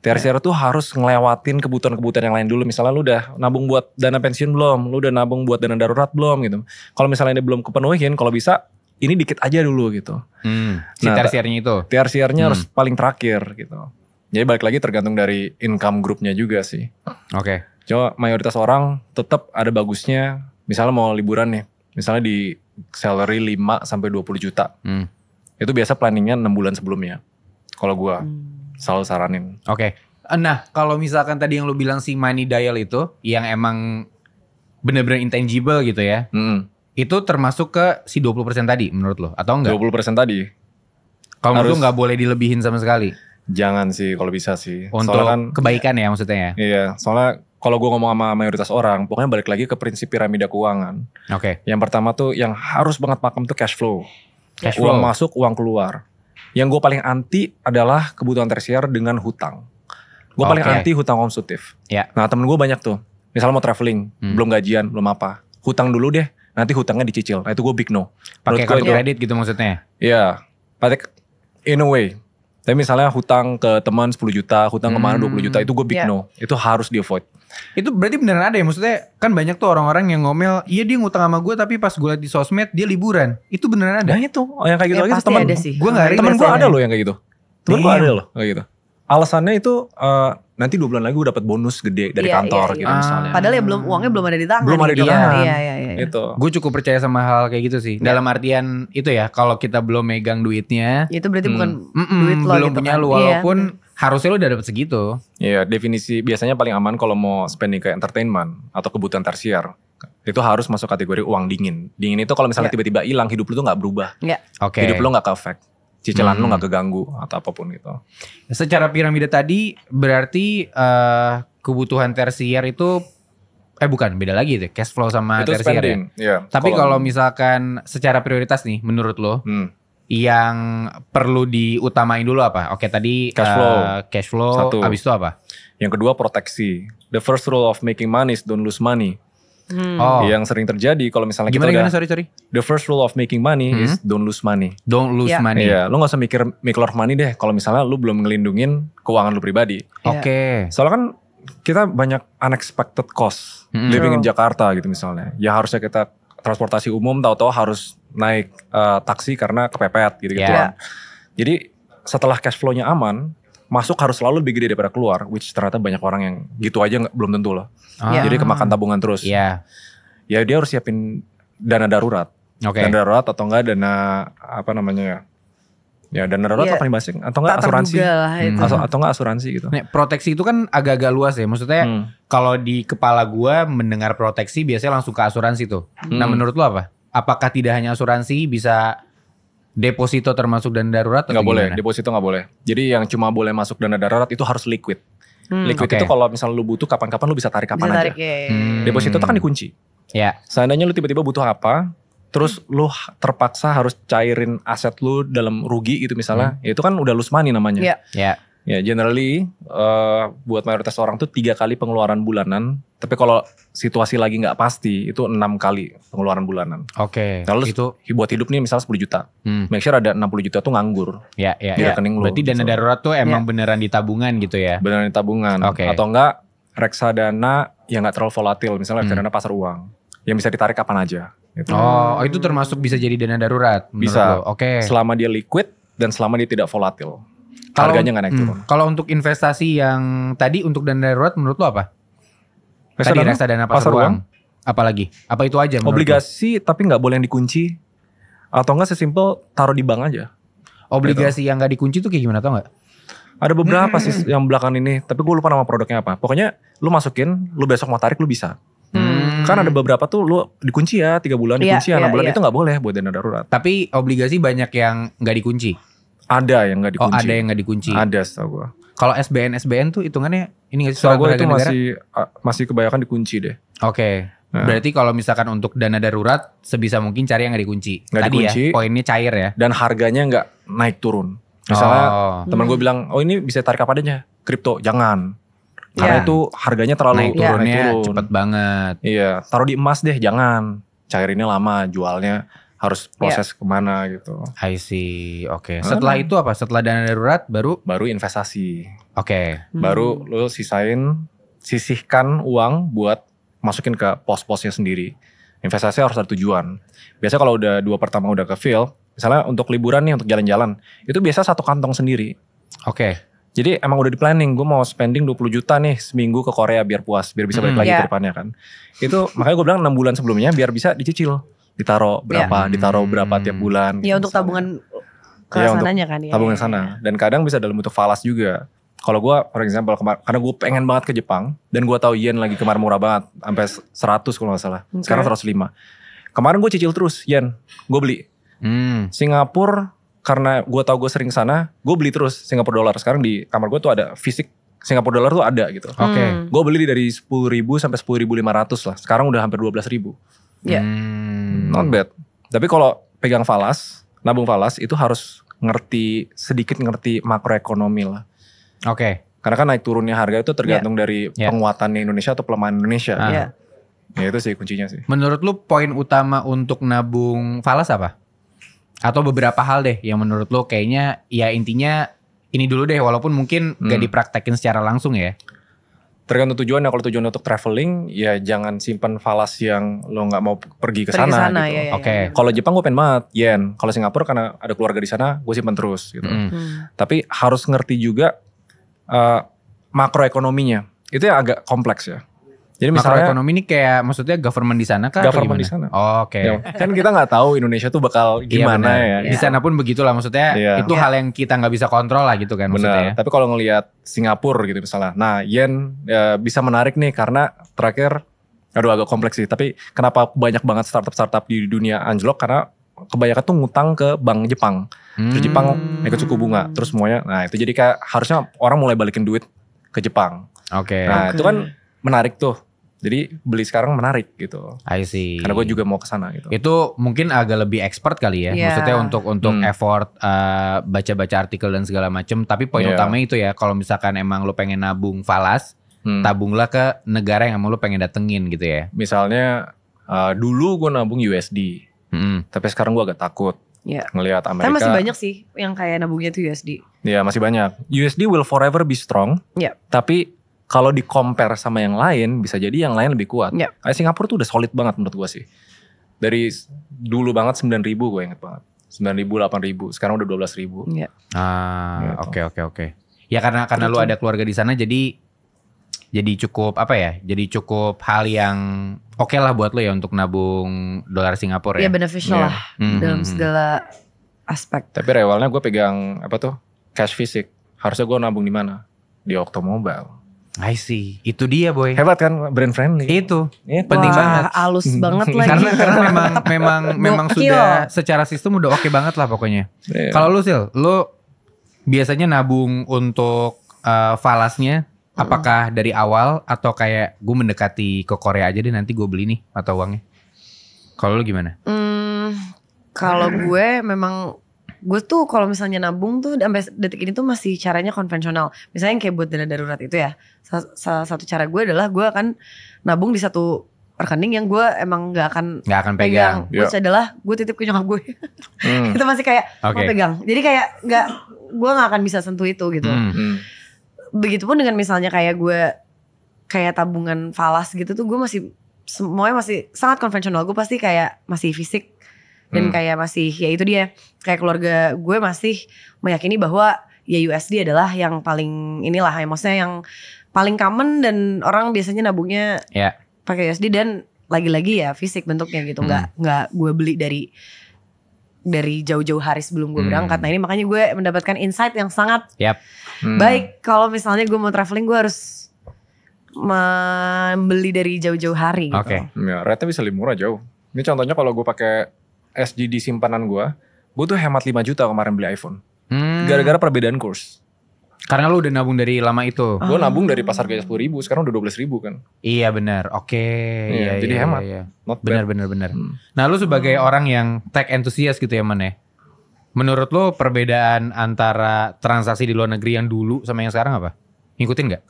Tersier tuh harus ngelewatin kebutuhan-kebutuhan yang lain dulu. Misalnya lu udah nabung buat dana pensiun belum? Lu udah nabung buat dana darurat belum gitu. Kalau misalnya ini belum kepenuhin, kalau bisa ini dikit aja dulu gitu. Si tersiernya itu? Tersiernya harus paling terakhir gitu. Jadi balik lagi tergantung dari income groupnya juga sih. Oke. Cuma mayoritas orang tetap ada bagusnya. Misalnya mau liburan nih. Misalnya di salary 5 sampai 20 juta. Itu biasa planningnya 6 bulan sebelumnya. Kalau gue selalu saranin. Oke. Nah kalau misalkan tadi yang lu bilang si money dial itu. Yang emang bener-bener intangible gitu ya. Itu termasuk ke si 20% tadi menurut lo? Atau enggak? 20% tadi. Kalau menurut lo gak boleh dilebihin sama sekali? Jangan sih kalau bisa sih. Untuk kan, kebaikan ya maksudnya ya? Iya. Soalnya kalau gue ngomong sama mayoritas orang. Pokoknya balik lagi ke prinsip piramida keuangan. Oke. Yang pertama tuh yang harus banget pakem tuh cash flow. Uang masuk, uang keluar. Yang gue paling anti adalah kebutuhan tersier dengan hutang. Gue paling anti hutang konsumtif. Nah temen gue banyak tuh. Misalnya mau traveling, belum gajian, belum apa. Hutang dulu deh, nanti hutangnya dicicil. Nah itu gue big no. Pakai kartu kredit gitu maksudnya? Iya, in a way. Tapi misalnya hutang ke teman 10 juta, hutang kemana 20 juta, itu gue big no. Itu harus di avoid. Itu berarti beneran ada ya? Maksudnya kan banyak tuh orang-orang yang ngomel, iya dia ngutang sama gue tapi pas gue liat di sosmed dia liburan. Itu beneran ada? Nah itu, yang kayak gitu lagi temen. Gue gak temen gue ada loh yang kayak gitu. Temen gue ada loh kayak gitu. Alasannya itu nanti 2 bulan lagi gue dapat bonus gede dari kantor gitu misalnya. Padahal ya uangnya belum ada di tangan. Belum ada di tangan. Iya. Itu. Gue cukup percaya sama hal kayak gitu sih. Dalam artian itu ya, kalau kita belum megang duitnya. Itu berarti bukan duit lo belum gitu punya kan. lu, walaupun harusnya lu udah dapet segitu. Iya, definisi biasanya paling aman kalau mau spending ke entertainment atau kebutuhan tersier. Itu harus masuk kategori uang dingin. Dingin itu kalau misalnya tiba-tiba hilang, hidup lu tuh gak berubah. Hidup lu gak ke-affect. Cicilan lu gak keganggu atau apapun gitu. Secara piramida tadi berarti kebutuhan tersier itu bukan, beda lagi deh, cash flow sama itu tersier spending, ya. Tapi kalau misalkan secara prioritas nih menurut lo yang perlu diutamain dulu apa? Oke tadi cash flow Satu. Habis itu apa? Yang kedua proteksi. The first rule of making money is don't lose money. Yang sering terjadi kalau misalnya gimana, sorry. The first rule of making money is don't lose money. Don't lose money. Iya, lu gak usah mikir make lot of money deh kalau misalnya lu belum ngelindungin keuangan lu pribadi. Oke. Soalnya kan kita banyak unexpected cost living in Jakarta gitu misalnya. Ya harusnya kita transportasi umum tahu-tahu harus naik taksi karena kepepet gitu-gituan. Jadi setelah cash flow-nya aman, masuk harus selalu lebih gede daripada keluar, which ternyata banyak orang yang gitu aja belum tentu loh. Jadi kemakan tabungan terus. Ya dia harus siapin dana darurat. Dana darurat atau enggak dana apa namanya ya? Ya dana darurat apa nih basing? Atau enggak asuransi? Atau enggak asuransi gitu. Nih, proteksi itu kan agak-agak luas ya. Maksudnya kalau di kepala gua mendengar proteksi biasanya langsung ke asuransi tuh. Nah menurut lu apa? Apakah tidak hanya asuransi bisa deposito termasuk dana darurat? Nggak boleh, deposito nggak boleh. Jadi yang cuma boleh masuk dana darurat itu harus liquid. Liquid itu kalau misalnya lu butuh kapan-kapan lu bisa tarik kapan aja. Deposito itu kan dikunci. Seandainya lu tiba-tiba butuh apa, terus lu terpaksa harus cairin aset lu dalam rugi gitu misalnya, ya itu kan udah lose money namanya. Ya generally buat mayoritas orang tuh 3 kali pengeluaran bulanan. Tapi kalau situasi lagi gak pasti itu 6 kali pengeluaran bulanan. Kalau itu buat hidup nih misalnya 10 juta. Make sure ada 60 juta tuh nganggur. Di rekening lu. Berarti dana darurat tuh emang beneran di tabungan gitu ya? Beneran di tabungan. Atau enggak reksadana yang gak terlalu volatil. Misalnya reksadana pasar uang. Yang bisa ditarik kapan aja. Gitu. Itu termasuk bisa jadi dana darurat? Bisa. Selama dia liquid dan selama dia tidak volatil. Harganya gak naik turun. Kalau untuk investasi yang tadi untuk dana darurat menurut lo apa? Tadi reksadana pasar uang. Apalagi? Apa itu aja? Obligasi tapi nggak boleh yang dikunci. Atau enggak sesimpel taruh di bank aja. Obligasi yang nggak dikunci tuh kayak gimana tau nggak? Ada beberapa sih yang belakangan ini, tapi gue lupa nama produknya apa. Pokoknya lu masukin, lu besok mau tarik lu bisa. Kan ada beberapa tuh lu dikunci ya 3 bulan, dikunci ya 6 bulan, itu gak boleh buat dana darurat. Tapi obligasi banyak yang gak dikunci? Ada yang gak dikunci. Oh ada yang gak dikunci? Ada setahu gue. Kalau SBN tuh hitungannya ini gak sih? Setahu gue itu masih kebanyakan dikunci deh. Oke. Berarti kalau misalkan untuk dana darurat sebisa mungkin cari yang gak dikunci. Gak Tadi dikunci. Ya, poinnya cair ya. Dan harganya gak naik turun. Misalnya teman gue bilang, oh ini bisa tarik apa adanya, kripto, jangan. Karena itu harganya terlalu naik turunnya cepet banget. Iya, taruh di emas deh, jangan. Cairinnya lama, jualnya harus proses kemana gitu. I see, oke. Setelah itu apa? Setelah dana darurat baru investasi. Oke. Baru lo sisihkan uang buat masukin ke pos-posnya sendiri. Investasi harus ada tujuan. Biasanya kalau udah 2 pertama udah ke fill, misalnya untuk liburan nih, untuk jalan-jalan, itu biasa 1 kantong sendiri. Oke. Jadi emang udah di planning, gue mau spending 20 juta nih seminggu ke Korea biar puas, biar bisa balik lagi ke depannya kan. Itu makanya gue bilang 6 bulan sebelumnya biar bisa dicicil. Ditaruh berapa tiap bulan. Ya untuk tabungan ke sananya kan ya. Tabungan sana. Dan kadang bisa dalam bentuk falas juga. Kalau gue for example, karena gue pengen banget ke Jepang, dan gue tahu yen lagi kemarin murah banget, sampai 100 kalau gak salah. Sekarang 105. Kemarin gue cicil terus yen, gue beli. Singapura, karena gue tahu gue sering sana, gue beli terus Singapura dolar. Sekarang di kamar gue tuh ada fisik Singapura dolar tuh ada gitu. Oke. Gue beli dari 10.000 sampai 10.500 lah. Sekarang udah hampir 12.000. Iya. Not bad. Tapi kalau pegang falas, nabung falas itu harus sedikit ngerti makroekonomi lah. Oke. Karena kan naik turunnya harga itu tergantung dari penguatannya Indonesia atau pelemahan Indonesia. Ya itu sih kuncinya sih. Menurut lu poin utama untuk nabung falas apa? Atau beberapa hal deh yang menurut lu kayaknya ya intinya ini dulu deh, walaupun mungkin gak dipraktekin secara langsung ya. Tergantung tujuannya. Kalau tujuan untuk traveling ya jangan simpan falas yang lo gak mau pergi ke sana gitu. Oke. Kalau Jepang gue pengen banget yen. Kalau Singapura karena ada keluarga di sana gue simpan terus gitu. Tapi harus ngerti juga makroekonominya. Itu yang agak kompleks ya. Jadi misalnya makroekonomi ini kayak maksudnya government di sana kah? Government di sana. Oke. Ya, kan kita nggak tahu Indonesia tuh bakal gimana ya. Di sana pun begitulah maksudnya. Itu hal yang kita nggak bisa kontrol lah gitu kan maksudnya. Tapi kalau ngelihat Singapura gitu misalnya, nah yen bisa menarik nih karena terakhir, agak kompleks sih. Tapi kenapa banyak banget startup di dunia anjlok? Karena kebanyakan tuh ngutang ke bank Jepang. Terus Jepang ikut suku bunga, terus semuanya. Nah itu jadi kayak harusnya orang mulai balikin duit ke Jepang. Oke. Nah itu kan menarik tuh. Jadi beli sekarang menarik gitu. I see. Karena gue juga mau kesana gitu. Itu mungkin agak lebih expert kali ya. Maksudnya untuk effort baca-baca artikel dan segala macam. Tapi poin utama itu ya. Kalau misalkan emang lo pengen nabung falas, tabunglah ke negara yang emang lo pengen datengin gitu ya. Misalnya dulu gue nabung USD. Tapi sekarang gue agak takut. Ngelihat Amerika. Tapi masih banyak sih yang kayak nabungnya tuh USD. Iya masih banyak. USD will forever be strong. Tapi kalau di compare sama yang lain, bisa jadi yang lain lebih kuat. Kayak Singapura tuh udah solid banget menurut gue sih. Dari dulu banget 9.000 gue inget banget. 9.000, 8.000. Sekarang udah 12.000. Oke. Ya karena lu ada keluarga di sana jadi cukup apa ya? Jadi cukup hal yang oke lah buat lo ya untuk nabung dolar Singapura ya. Iya beneficial lah dalam segala aspek. Tapi rewelnya gue pegang cash fisik. Harusnya gue nabung di mana? Di Octomobile. I see. Itu dia boy. Hebat kan, brand friendly. Itu penting banget. Halus banget lagi. Karena memang sudah secara sistem udah oke banget lah pokoknya. Kalau lu Sil, lu biasanya nabung untuk falasnya apakah dari awal atau kayak gue mendekati ke Korea aja deh nanti gue beli nih atau uangnya? Kalau lu gimana? Kalau gue memang gue tuh kalau misalnya nabung tuh sampai detik ini tuh masih caranya konvensional. Misalnya yang kayak buat dana darurat itu ya. Salah satu cara gue adalah gue akan nabung di satu rekening yang gue emang gak akan pegang. Which adalah gue titip ke nyokap gue. Itu masih kayak mau pegang. Jadi kayak gue gak akan bisa sentuh itu gitu. Begitupun dengan misalnya kayak gue kayak tabungan falas gitu tuh gue masih semuanya masih sangat konvensional. Gue pasti kayak masih fisik. Dan kayak masih ya itu dia kayak keluarga gue masih meyakini bahwa ya USD adalah yang paling inilah ya maksudnya yang paling common dan orang biasanya nabungnya pakai USD dan lagi-lagi ya fisik bentuknya gitu, nggak gue beli dari jauh-jauh hari sebelum gue berangkat. Nah ini makanya gue mendapatkan insight yang sangat baik. Kalau misalnya gue mau traveling, gue harus membeli dari jauh-jauh hari gitu. Ya, rate-nya bisa lebih murah jauh. Ini contohnya kalau gue pakai SGD simpanan gue tuh hemat 5 juta kemarin beli iPhone. Gara-gara perbedaan kurs. Karena lu udah nabung dari lama itu. Gue nabung dari pas harganya 10.000, sekarang udah 12.000 kan. Iya benar. Iya, jadi hemat. Iya. Benar. Nah lu sebagai orang yang tech enthusiast gitu ya Man ya. Menurut lu perbedaan antara transaksi di luar negeri yang dulu sama yang sekarang apa? Ngikutin gak?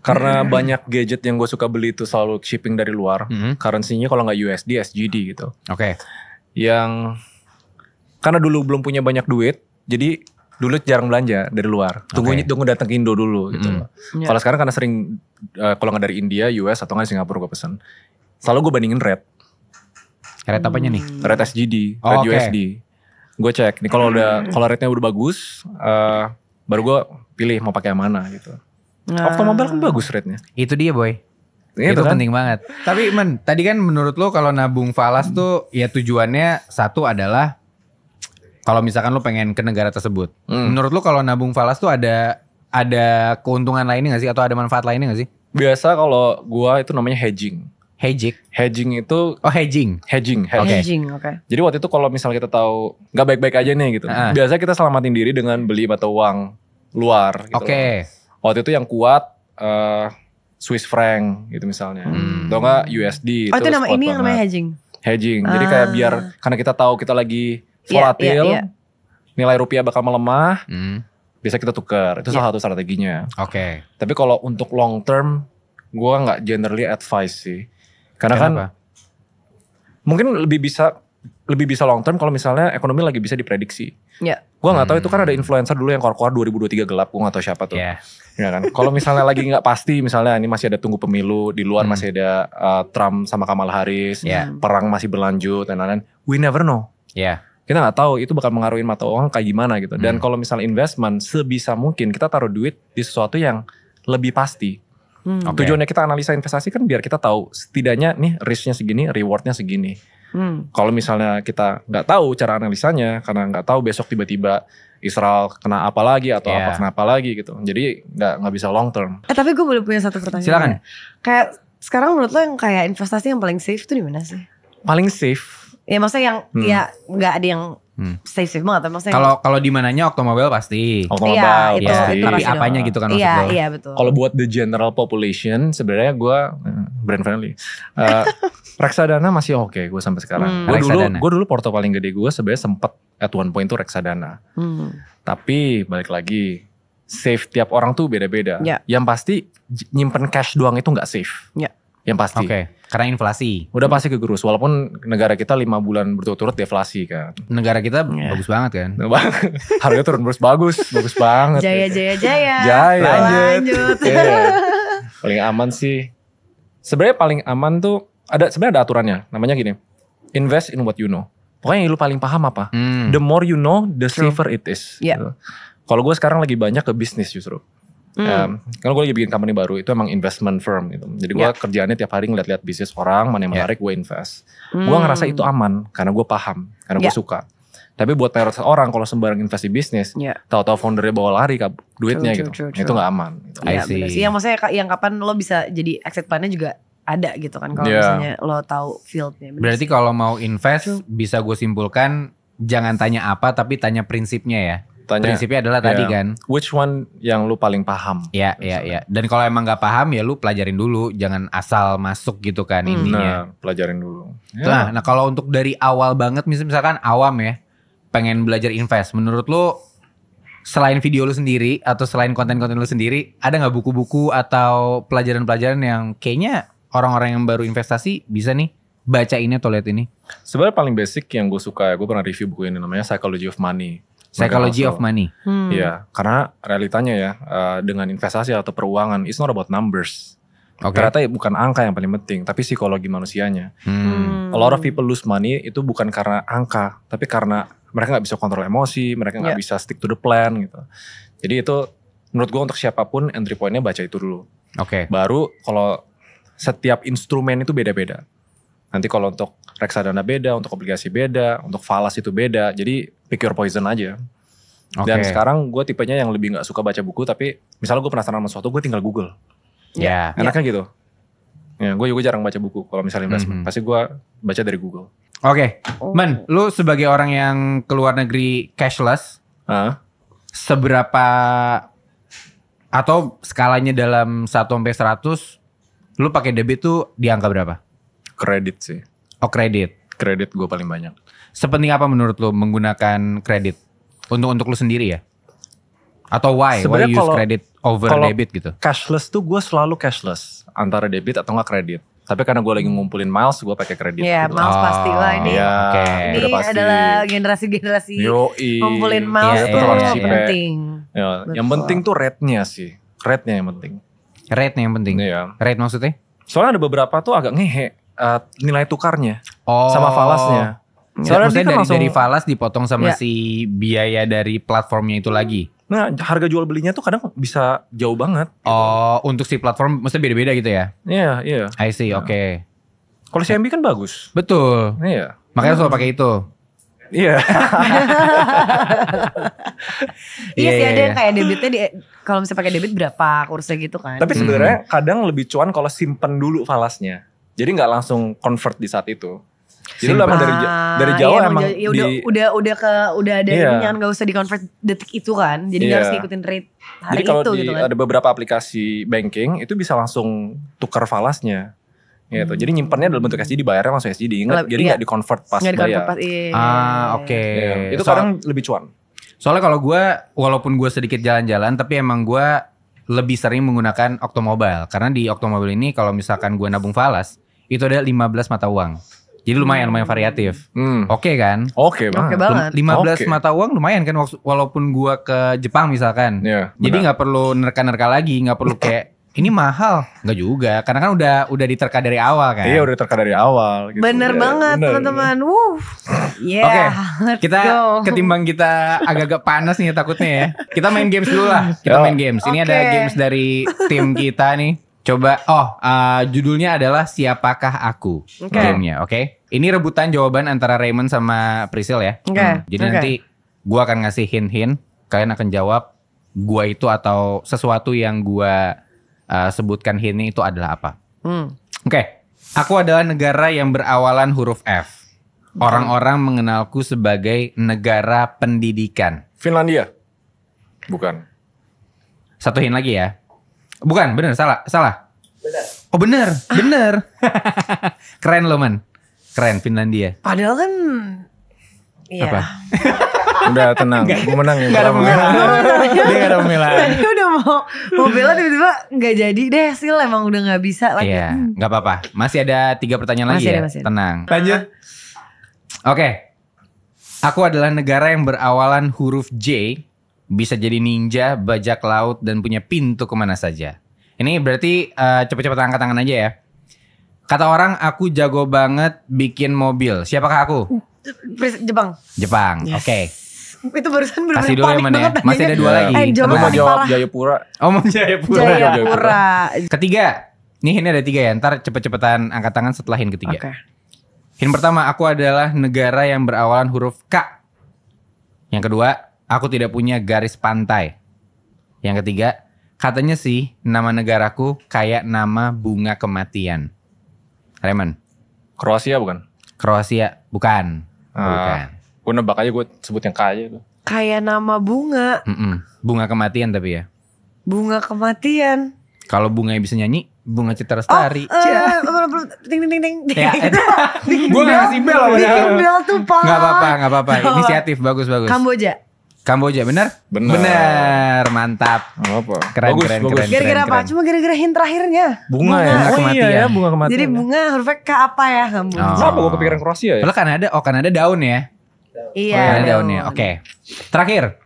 Karena banyak gadget yang gue suka beli itu selalu shipping dari luar. Currency-nya kalau gak USD, SGD gitu. Yang karena dulu belum punya banyak duit, jadi dulu jarang belanja dari luar. Tunggu datang ke Indo dulu gitu. Kalau sekarang karena sering kalau nggak dari India, US atau nggak Singapura gue pesen. Selalu gue bandingin rate. Rate apanya nih? Rate SGD, rate USD. Gue cek nih kalau rate-nya udah bagus, baru gue pilih mau pakai yang mana gitu. Optomobile kan bagus rate-nya. Itu dia boy. Itu kan penting banget. Tapi Man, tadi kan menurut lo kalau nabung falas tuh ya tujuannya satu adalah kalau misalkan lo pengen ke negara tersebut. Menurut lo kalau nabung falas tuh ada keuntungan lainnya gak sih? Atau ada manfaat lainnya gak sih? Biasa kalau gua itu namanya hedging. Hedging itu... hedging. Jadi waktu itu kalau misalnya kita tahu gak baik-baik aja nih gitu. Biasa kita selamatin diri dengan beli mata uang luar gitu. Waktu itu yang kuat Swiss franc gitu misalnya. Atau gak USD. Itu namanya hedging. Jadi kayak biar karena kita tahu kita lagi volatil, nilai rupiah bakal melemah, bisa kita tukar. Itu salah satu strateginya. Tapi kalau untuk long term, gue nggak generally advise sih. Karena kan mungkin lebih bisa long term kalau misalnya ekonomi lagi bisa diprediksi. Gue nggak tahu itu kan ada influencer dulu yang keluar 2023 gelap, gue nggak tahu siapa tuh. Ya kan. Kalau misalnya lagi nggak pasti, misalnya ini masih ada tunggu pemilu di luar, masih ada Trump sama Kamala Harris, perang masih berlanjut dan lain-lain. We never know. Kita nggak tahu itu bakal mengaruhi mata uang kayak gimana gitu. Dan kalau misalnya investment, sebisa mungkin kita taruh duit di sesuatu yang lebih pasti. Tujuannya kita analisa investasi kan biar kita tahu setidaknya nih risknya segini, rewardnya segini. Kalau misalnya kita nggak tahu cara analisanya, karena nggak tahu besok tiba-tiba Israel kena apa lagi atau apa kenapa lagi gitu. Jadi nggak bisa long term. Tapi gue boleh punya satu pertanyaan. Silakan. Kayak sekarang menurut lo yang kayak investasi yang paling safe itu di mana sih? Paling safe. Ya maksudnya yang ya nggak ada yang safe banget. Maksudnya kalau di mananya Automobile pasti. Automobile pasti. Tapi apanya gitu kan maksud lo? Iya betul. Kalau buat the general population sebenarnya gue brand friendly. Reksadana masih oke gue sampai sekarang. Gue dulu porto paling gede gue sebenarnya sempet at one point itu reksadana. Tapi balik lagi safe tiap orang tuh beda-beda. Yang pasti nyimpen cash doang itu nggak safe. Yang pasti. Karena inflasi. Udah pasti kegerus. Walaupun negara kita 5 bulan berturut-turut deflasi kan. Negara kita bagus banget kan. Harga turun terus bagus banget. Jaya. Lanjut. Paling aman sih. Sebenarnya paling aman tuh sebenarnya ada aturannya. Namanya gini. Invest in what you know. Pokoknya yang lu paling paham apa. The more you know, the safer it is. Gitu. Kalau gue sekarang lagi banyak ke bisnis justru. Karena gue lagi bikin company baru, itu emang investment firm gitu. Jadi gue kerjaannya tiap hari ngeliat-liat bisnis orang, mana yang menarik gue invest. Gue ngerasa itu aman karena gue paham, karena gue suka. Tapi buat mayoritas orang kalau sembarang invest di bisnis, tahu-tahu foundernya bawa lari duitnya gitu, itu nggak aman. Gitu. Iya maksudnya yang kapan lo bisa jadi exit plan-nya juga ada gitu kan kalau misalnya lo tahu fieldnya. Berarti kalau mau invest bisa gue simpulkan jangan tanya apa tapi tanya prinsipnya ya. Prinsipnya adalah tadi kan. Which one yang lu paling paham? Iya. Dan kalau emang gak paham ya lu pelajarin dulu. Jangan asal masuk gitu kan intinya. Nah, pelajarin dulu. Nah kalau untuk dari awal banget misalkan awam ya. Pengen belajar invest. Menurut lu selain video lu sendiri atau selain konten-konten lu sendiri. Ada gak buku-buku atau pelajaran-pelajaran yang kayaknya orang-orang yang baru investasi bisa nih baca ini atau lihat ini? Sebenarnya paling basic yang gue suka. Gue pernah review buku ini namanya Psychology of Money. Psychology of Money. Iya, karena realitanya ya dengan investasi atau peruangan, it's not about numbers. Ternyata bukan angka yang paling penting, tapi psikologi manusianya. A lot of people lose money itu bukan karena angka, tapi karena mereka nggak bisa kontrol emosi, mereka nggak bisa stick to the plan gitu. Jadi itu menurut gue untuk siapapun entry pointnya baca itu dulu. Baru kalau setiap instrumen itu beda-beda. Nanti kalau untuk reksadana beda, untuk obligasi beda, untuk falas itu beda. Jadi pick your poison aja. Dan sekarang gue tipenya yang lebih gak suka baca buku, tapi misalnya gue penasaran sama sesuatu, gue tinggal Google. Enaknya gitu. Ya, gue juga jarang baca buku kalau misalnya investment. Pasti gue baca dari Google. Man, lu sebagai orang yang keluar negeri cashless, seberapa atau skalanya dalam 1-100, lu pakai debit tuh di angka berapa? Kredit sih. Kredit. Kredit gue paling banyak. Sepenting apa menurut lu menggunakan kredit? Untuk lu sendiri ya? Atau why you use credit over debit gitu? Cashless tuh gue selalu cashless. Antara debit atau gak kredit. Tapi karena gue lagi ngumpulin miles, gue pakai kredit. Iya, gitu. miles pasti lah ini. Ini adalah generasi-generasi ngumpulin miles itu penting. Ya, yang penting tuh rate-nya sih. Rate-nya yang penting. Rate-nya yang penting? Iya. Rate maksudnya? Soalnya ada beberapa tuh agak ngehe nilai tukarnya sama falasnya. Soalnya maksudnya dari falas dipotong sama si biaya dari platformnya itu lagi? Nah, harga jual belinya tuh kadang bisa jauh banget. Untuk si platform maksudnya beda-beda gitu ya? Iya. I see, oke. Kalau CMB kan bagus. Betul. Iya. Makanya selalu pakai itu. Iya. Iya sih ada yang kayak debitnya kalau misalnya pakai debit berapa kursnya gitu kan. Tapi sebenarnya kadang lebih cuan kalau simpen dulu falasnya. Jadi nggak langsung convert di saat itu. Jadi lu emang dari jauh emang udah ada ininya, nggak usah di convert detik itu kan. Jadi nggak harus ngikutin rate hari itu gitu kan. Ada beberapa aplikasi banking itu bisa langsung tukar falasnya. Gitu. Jadi nyimpennya dalam bentuk SGD, dibayarnya langsung SGD. Jadi nggak di-convert pas bayar. Itu kadang lebih cuan. Soalnya kalau gue, walaupun gue sedikit jalan-jalan, tapi emang gue lebih sering menggunakan Octomobile. Karena di Octomobile ini kalau misalkan gue nabung falas, itu ada 15 mata uang. Jadi lumayan variatif. Oke kan? Oke banget. 15 mata uang lumayan kan, walaupun gue ke Jepang misalkan. Jadi nggak perlu nerka-nerka lagi, nggak perlu kayak ini mahal, nggak juga, karena kan udah diterka dari awal kan. Iya, udah diterka dari awal. Gitu. Bener banget teman-teman. Oke, kita ketimbang kita agak-agak panas nih takutnya ya. Kita main games dulu lah. Main games. Ini ada games dari tim kita nih. Coba, judulnya adalah Siapakah Aku gamenya, oke? Ini rebutan jawaban antara Raymond sama Priscil ya. Jadi nanti gua akan ngasih hint-hint, kalian akan jawab gua itu atau sesuatu yang gua sebutkan hint itu adalah apa. Oke. Aku adalah negara yang berawalan huruf F. Orang-orang mengenalku sebagai negara pendidikan. Finlandia? Bukan. Satu hint lagi ya. Bukan, bener, salah. Bener. Oh bener. Keren loh man. Keren, Finlandia. Padahal kan apa? Udah tenang, gue menang ya. Gak ada pembelaan. Dia gak ada pembelaan. Tadi udah mau bela tiba-tiba gak jadi deh. Sil emang udah gak bisa lagi. Iya, gak apa-apa. Masih ada 3 pertanyaan lagi ya. Tenang. Lanjut. Oke. Aku adalah negara yang berawalan huruf J. Bisa jadi ninja, bajak laut, dan punya pintu kemana saja. Ini berarti cepet-cepet angkat tangan aja ya. Kata orang aku jago banget bikin mobil. Siapakah aku? Jepang. Yes. Oke. Itu barusan bener-bener kasih dulu ya man ya. Masih ada 2 lagi. Gue mau jawab Jayapura. Mau Jayapura. Ketiga. Nih ini ada 3 ya. Ntar cepet-cepetan angkat tangan setelah hint ketiga. Hint pertama, aku adalah negara yang berawalan huruf K. Yang kedua, aku tidak punya garis pantai. Yang ketiga, katanya sih nama negaraku kayak nama bunga kematian. Raymond. Kroasia bukan? Kroasia bukan. Bukan. Gue nebak aja, gue sebut yang kaya tuh. Kayak nama bunga. Bunga kematian tapi ya. Bunga kematian. Kalau bunga yang bisa nyanyi, Bunga Citra Lestari. Ting ting ting. Gue gak ngasih bel. Bikin bel tuh pak. Gak apa-apa. Inisiatif bagus. Kamboja bener? Bener, mantap. Apa? Keren. Gara-gara apa? Cuma gara-gara hint terakhirnya. Bunga ya? Kematian. Iya, bunga kematian. Jadi bunga hurufnya K apa ya? Kenapa gue kepikiran Kroasia ya? Kalau Kanada daun ya? Iya. Kanada daunnya, oke. Terakhir,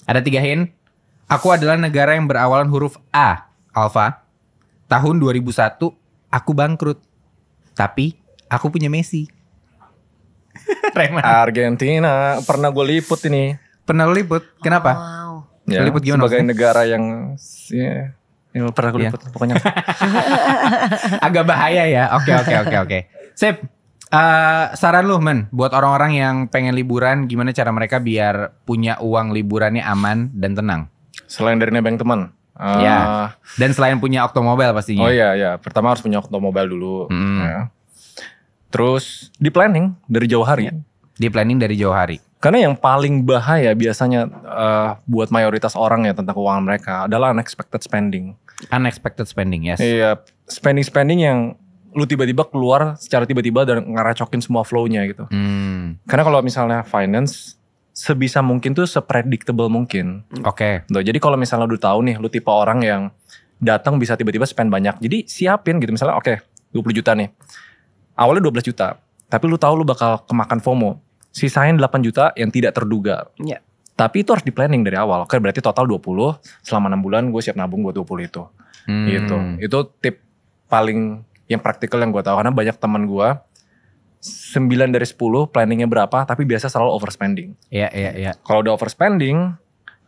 ada 3 hint. Aku adalah negara yang berawalan huruf A, Alpha. Tahun 2001, aku bangkrut. Tapi, aku punya Messi. Argentina, pernah gue liput ini. Pernah lu liput? Kenapa? Wow. Ya, liput gimana sebagai maksudnya? negara yang Yang pernah gue liput pokoknya. Agak bahaya ya. Oke. Sip. Saran lu men, buat orang-orang yang pengen liburan, gimana cara mereka biar punya uang liburannya aman dan tenang? Selain dari nebeng teman. Ya. Dan selain punya Octomobile pastinya. Oh iya. Pertama harus punya Octomobile dulu. Ya. Terus di planning dari jauh hari. Di planning dari jauh hari. Karena yang paling bahaya biasanya buat mayoritas orang ya tentang keuangan mereka adalah unexpected spending. Unexpected spending, yes. Iya, spending yang lu tiba-tiba keluar secara tiba-tiba dan ngeracokin semua flow-nya gitu. Karena kalau misalnya finance, sebisa mungkin tuh sepredictable mungkin. Oke. Jadi kalau misalnya lu tahu nih, lu tipe orang yang datang bisa tiba-tiba spend banyak. Jadi siapin gitu, misalnya 20 juta nih. Awalnya 12 juta, tapi lu tahu lu bakal kemakan FOMO. Sisain 8 juta yang tidak terduga. Ya. Tapi itu harus di planning dari awal. Oke, berarti total 20, selama 6 bulan gue siap nabung buat 20 itu. Gitu. Itu tip paling yang praktikal yang gue tahu, karena banyak teman gue 9 dari 10 planningnya berapa, tapi biasa selalu overspending. Iya. Kalau udah overspending,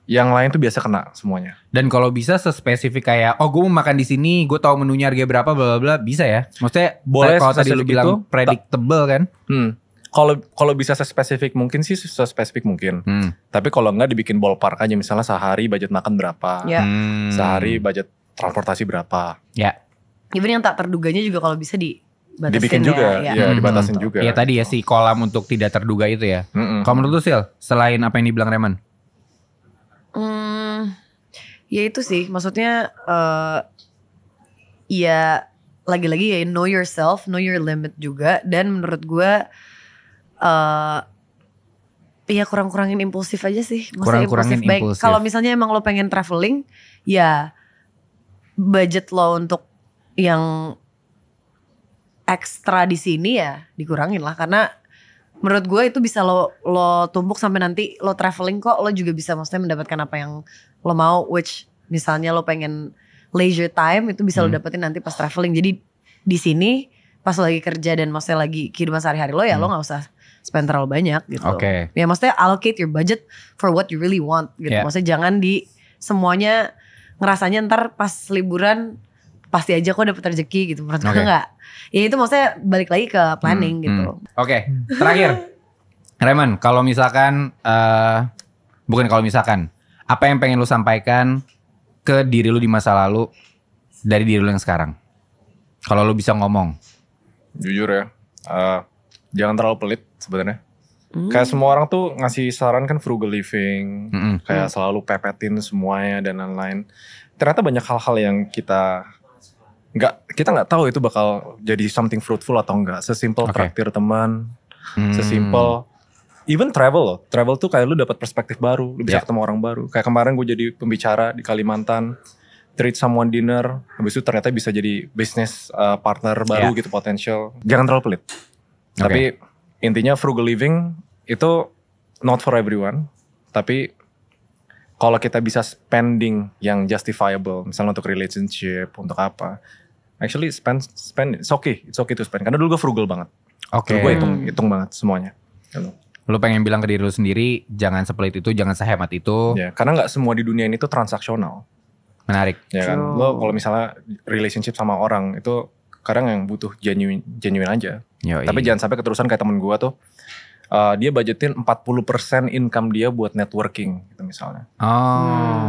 yang lain tuh biasa kena semuanya. Dan kalau bisa sespesifik kayak, gue mau makan di sini, gue tahu menunya harga berapa, bla bla bla, bisa ya? Maksudnya boleh kalau tadi lu bilang predictable kan? Kalau bisa sespesifik mungkin sih, sespesifik mungkin. Tapi kalau enggak dibikin ballpark aja, misalnya sehari budget makan berapa, sehari budget transportasi berapa. Ya. Even yang tak terduganya juga kalau bisa dibatasin dibikin juga, ya dibatasin juga. Ya tadi ya si kolam untuk tidak terduga itu ya. Kalau menurut lu Sil, selain apa yang dibilang Reman? Ya itu sih, maksudnya ya lagi-lagi ya know yourself, know your limit juga. Dan menurut gue ya kurang-kurangin impulsif aja sih. Kurang-kurangin impulsif. Kalau misalnya emang lo pengen traveling, ya budget lo untuk yang ekstra di sini ya dikurangin lah, karena menurut gue itu bisa lo tumpuk sampai nanti lo traveling kok lo juga bisa maksudnya mendapatkan apa yang lo mau, which misalnya lo pengen leisure time itu bisa lo dapetin nanti pas traveling. Jadi di sini pas lo lagi kerja dan maksudnya lagi kehidupan sehari-hari lo ya lo nggak usah spend terlalu banyak gitu. Ya maksudnya allocate your budget for what you really want gitu. Maksudnya jangan di semuanya ngerasanya ntar pas liburan pasti aja kok dapet rezeki gitu. Menurut gue enggak. Ya itu maksudnya balik lagi ke planning gitu. Oke. Terakhir. Reman, kalau misalkan bukan kalau misalkan, apa yang pengen lu sampaikan ke diri lu di masa lalu dari diri lu yang sekarang? Kalau lu bisa ngomong. Jujur ya, jangan terlalu pelit sebenarnya. Kayak semua orang tuh ngasih saran kan frugal living, kayak selalu pepetin semuanya dan lain-lain. Ternyata banyak hal-hal yang kita nggak tahu itu bakal jadi something fruitful atau enggak. Sesimpel traktir teman, sesimpel even travel loh. Travel tuh kayak lu dapat perspektif baru, lu bisa ketemu orang baru. Kayak kemarin gue jadi pembicara di Kalimantan, treat someone dinner, habis itu ternyata bisa jadi business partner baru gitu, potential. Jangan terlalu pelit. Tapi intinya frugal living itu not for everyone. Tapi kalau kita bisa spending yang justifiable, misalnya untuk relationship, untuk apa, actually spend, it's okay to spend. Karena dulu gue frugal banget. Gue hitung banget semuanya. Lu pengen bilang ke diri lu sendiri, jangan sepelit itu, jangan sehemat itu. Ya, karena nggak semua di dunia ini tuh transaksional. Menarik. Ya kan, lo kalau misalnya relationship sama orang itu kadang yang butuh genuine aja. Tapi jangan sampai keterusan kayak temen gue tuh, dia budgetin 40% income dia buat networking gitu misalnya.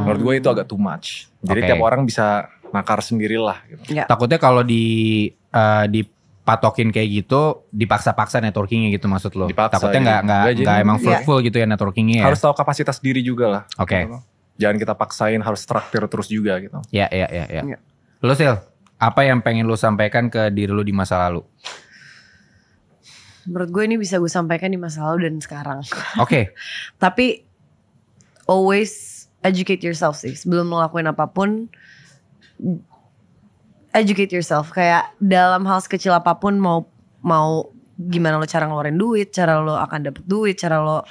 Menurut gue itu agak too much. Jadi tiap orang bisa nakar sendirilah gitu. Takutnya kalau dipatokin kayak gitu, dipaksa-paksa networkingnya gitu maksud lo. Takutnya nggak emang fruitful gitu ya networkingnya. Harus tahu kapasitas diri juga lah. Gitu. Jangan kita paksain harus traktir terus juga gitu. Ya. Lo Sil, apa yang pengen lo sampaikan ke diri lo di masa lalu? Menurut gue ini bisa gue sampaikan di masa lalu dan sekarang. Tapi always educate yourself sih. Sebelum ngelakuin apapun, educate yourself. Kayak dalam hal sekecil apapun, mau gimana lo cara ngeluarin duit, cara lo akan dapet duit, cara lo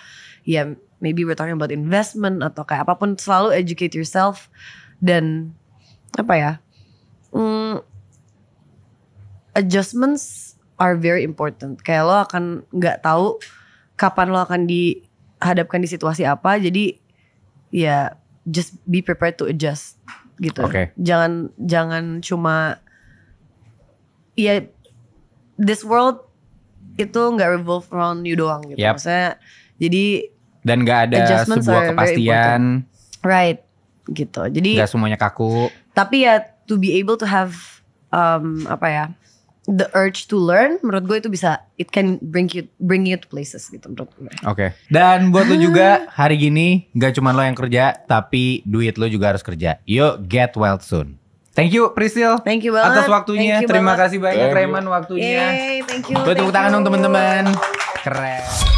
ya maybe we're talking about investment atau kayak apapun, selalu educate yourself. Dan apa ya, adjustments are very important. Kayak lo akan nggak tahu kapan lo akan dihadapkan di situasi apa. Jadi ya just be prepared to adjust. gitu. Oke. Jangan cuma ya this world itu nggak revolve around you doang gitu. Yep. Maksudnya jadi dan nggak ada adjustments sebuah are very kepastian, right gitu. Jadi nggak semuanya kaku. tapi ya to be able to have apa ya, the urge to learn, menurut gue itu bisa, it can bring you to places gitu menurut gue. Oke. Dan buat lo juga hari gini gak cuma lo yang kerja, tapi duit lo juga harus kerja. Yuk get well soon. Thank you Priscil. Thank you banget. Atas waktunya. Thank you Terima banget. kasih banyak Raymond waktunya. Yay, thank you. Tepuk tangan dong teman-teman. Keren.